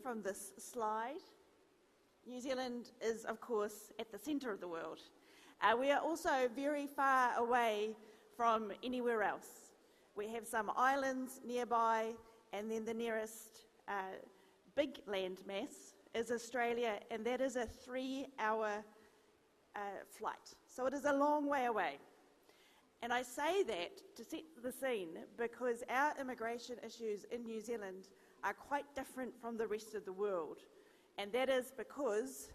from this slide, New Zealand is, of course, at the centre of the world. We are also very far away from anywhere else. We have some islands nearby, and then the nearest big landmass is Australia, and that is a 3-hour flight. So it is a long way away. And I say that to set the scene because our immigration issues in New Zealand are quite different from the rest of the world. And that is because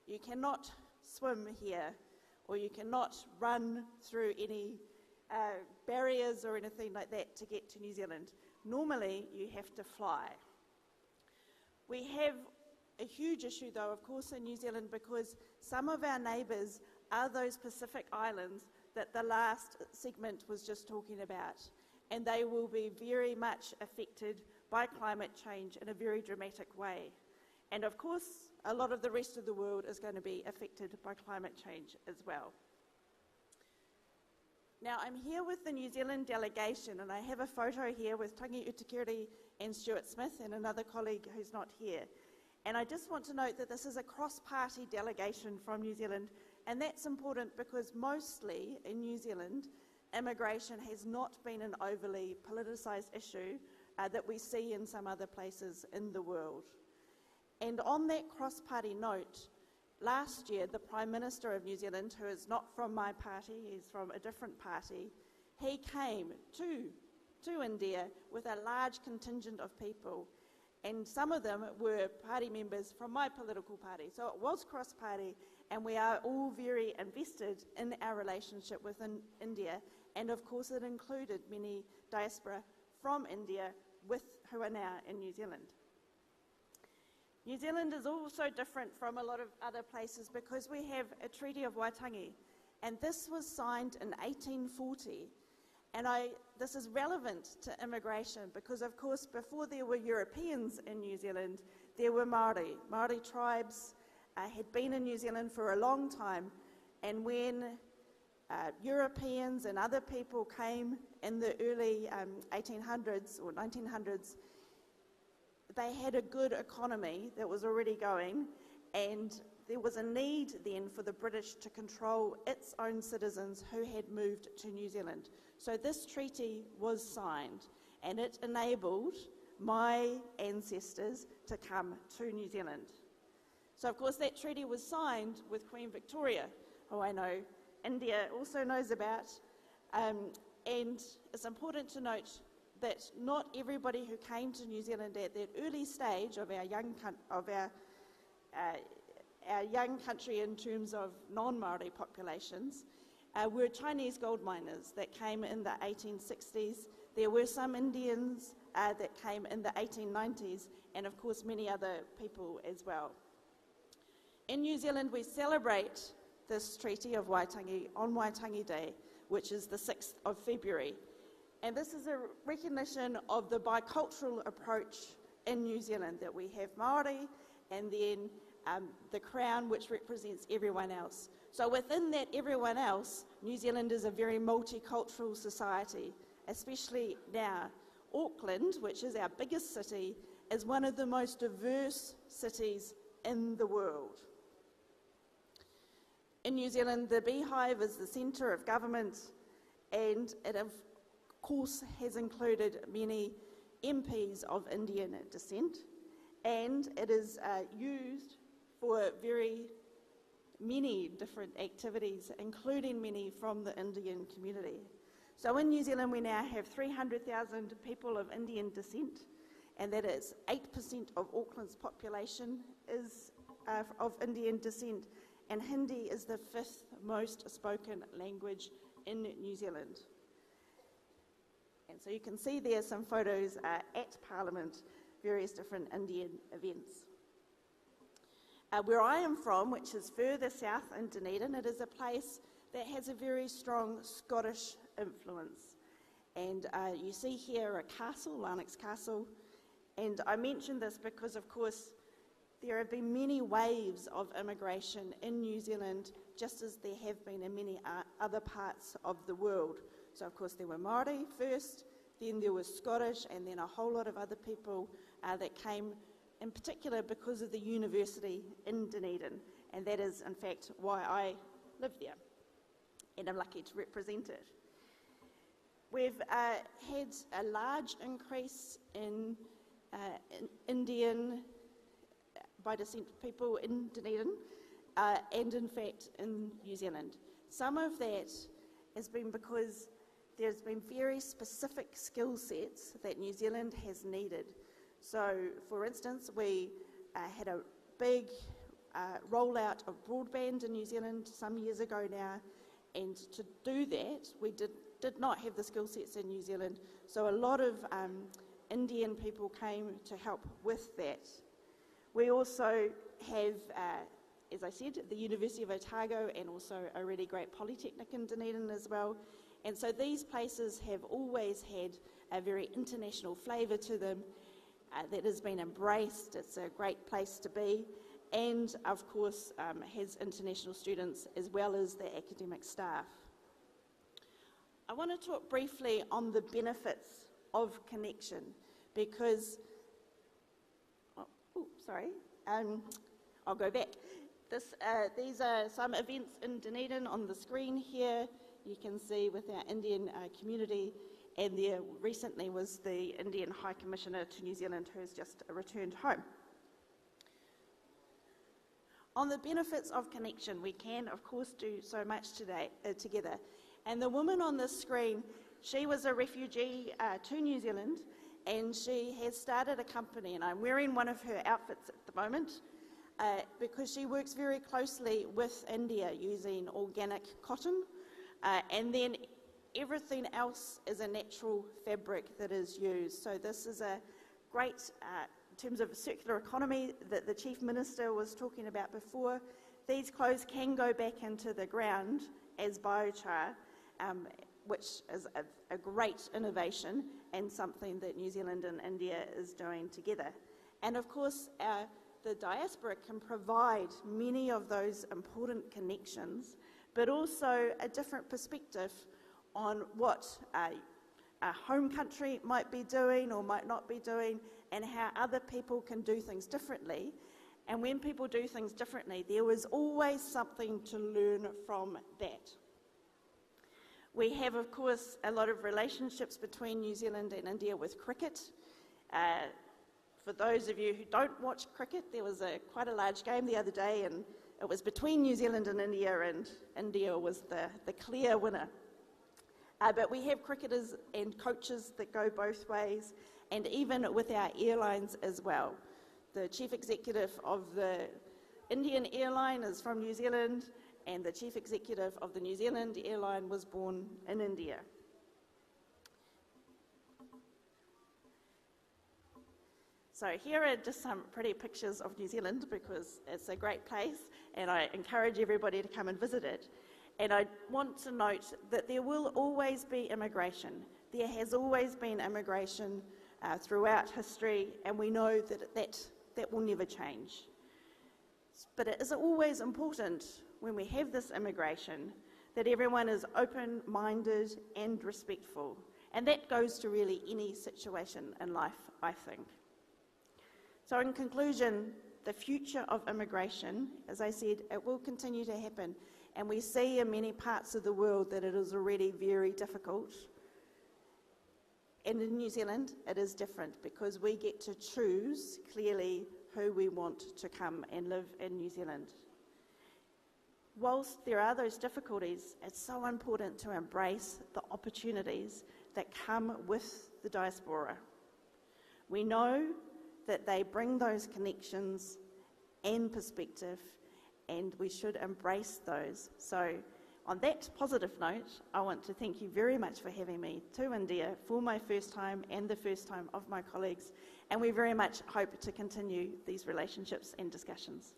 you cannot swim here, or you cannot run through any barriers or anything like that to get to New Zealand. Normally, you have to fly. We have a huge issue, though, of course, in New Zealand because some of our neighbours are those Pacific islands that the last segment was just talking about, and they will be very much affected by climate change in a very dramatic way. And of course, a lot of the rest of the world is going to be affected by climate change as well. Now, I'm here with the New Zealand delegation, and I have a photo here with Tangi Utikiri and Stuart Smith and another colleague who's not here. And I just want to note that this is a cross-party delegation from New Zealand, and that's important because mostly in New Zealand, immigration has not been an overly politicised issue that we see in some other places in the world. And on that cross-party note, last year, the Prime Minister of New Zealand, who is not from my party, he's from a different party, he came to India with a large contingent of people, and some of them were party members from my political party. So it was cross-party, and we are all very invested in our relationship with India, and of course it included many diaspora from India who are now in New Zealand. New Zealand is also different from a lot of other places because we have a Treaty of Waitangi, and this was signed in 1840. And this is relevant to immigration because, of course, before there were Europeans in New Zealand, there were Māori. Māori tribes had been in New Zealand for a long time, and when Europeans and other people came in the early 1800s or 1900s, they had a good economy that was already going, and there was a need then for the British to control its own citizens who had moved to New Zealand. So this treaty was signed, and it enabled my ancestors to come to New Zealand. So of course that treaty was signed with Queen Victoria, who I know India also knows about, and it's important to note that not everybody who came to New Zealand at that early stage of our young country in terms of non-Māori populations were Chinese gold miners that came in the 1860s. There were some Indians that came in the 1890s, and of course many other people as well. In New Zealand, we celebrate this Treaty of Waitangi on Waitangi Day, which is the 6th of February. And this is a recognition of the bicultural approach in New Zealand, that we have Māori and then the Crown, which represents everyone else. So within that everyone else, New Zealand is a very multicultural society, especially now. Auckland, which is our biggest city, is one of the most diverse cities in the world. In New Zealand, the Beehive is the centre of government, and it of course has included many MPs of Indian descent, and it is used for very many different activities, including many from the Indian community. So in New Zealand, we now have 300,000 people of Indian descent, and that is 8% of Auckland's population is of Indian descent, and Hindi is the 5th most spoken language in New Zealand. And so you can see there some photos at Parliament, various different Indian events. Where I am from, which is further south in Dunedin, it is a place that has a very strong Scottish influence. And you see here a castle, Lennox Castle, and I mention this because, of course, there have been many waves of immigration in New Zealand, just as there have been in many other parts of the world. So, of course, there were Māori first, then there was Scottish, and then a whole lot of other people that came in particular because of the university in Dunedin, and that is in fact why I live there, and I'm lucky to represent it. We've had a large increase in Indian by descent people in Dunedin, and in fact in New Zealand. Some of that has been because there's been very specific skill sets that New Zealand has needed. So, for instance, we had a big rollout of broadband in New Zealand some years ago now, and to do that, we did not have the skill sets in New Zealand. So a lot of Indian people came to help with that. We also have, as I said, the University of Otago and also a really great polytechnic in Dunedin as well. And so these places have always had a very international flavour to them that has been embraced. It's a great place to be, and of course has international students as well as the academic staff. I want to talk briefly on the benefits of connection because, I'll go back. These are some events in Dunedin on the screen here. You can see with our Indian community, and there recently was the Indian High Commissioner to New Zealand who has just returned home. On the benefits of connection, we can of course do so much today together. And the woman on the screen, she was a refugee to New Zealand, and she has started a company, and I'm wearing one of her outfits at the moment, because she works very closely with India using organic cotton, and then everything else is a natural fabric that is used. So this is a great, in terms of a circular economy that the Chief Minister was talking about before. These clothes can go back into the ground as biochar, which is a great innovation and something that New Zealand and India is doing together. And of course, the diaspora can provide many of those important connections, but also a different perspective on what a home country might be doing or might not be doing, and how other people can do things differently. And when people do things differently, there is always something to learn from that. We have, of course, a lot of relationships between New Zealand and India with cricket. For those of you who don't watch cricket, there was quite a large game the other day, and it was between New Zealand and India was the clear winner. But we have cricketers and coaches that go both ways, and even with our airlines as well. The chief executive of the Indian airline is from New Zealand, and the chief executive of the New Zealand airline was born in India. So here are just some pretty pictures of New Zealand because it's a great place, and I encourage everybody to come and visit it. And I want to note that there will always be immigration. There has always been immigration throughout history, and we know that will never change. But it is always important when we have this immigration that everyone is open-minded and respectful. And that goes to really any situation in life, I think. So in conclusion, the future of immigration, as I said, it will continue to happen. And we see in many parts of the world that it is already very difficult. And in New Zealand, it is different because we get to choose clearly who we want to come and live in New Zealand. Whilst there are those difficulties, it's so important to embrace the opportunities that come with the diaspora. We know that they bring those connections and perspective, and we should embrace those. So on that positive note, I want to thank you very much for having me to India for my first time and the first time of my colleagues, and we very much hope to continue these relationships and discussions.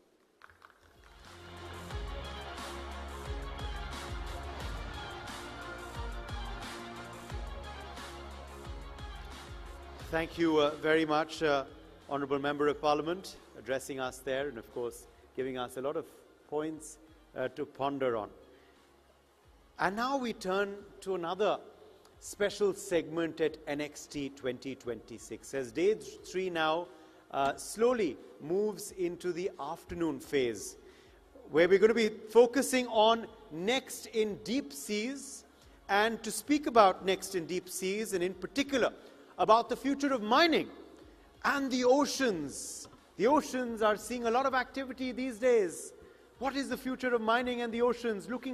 Thank you very much, Honourable Member of Parliament, addressing us there and, of course, giving us a lot of points to ponder on. And now we turn to another special segment at NXT 2026. As day 3 now, slowly moves into the afternoon phase, where we're going to be focusing on Next in Deep Seas. And to speak about Next in Deep Seas, and in particular about the future of mining and the oceans. The oceans are seeing a lot of activity these days. What is the future of mining and the oceans? Looking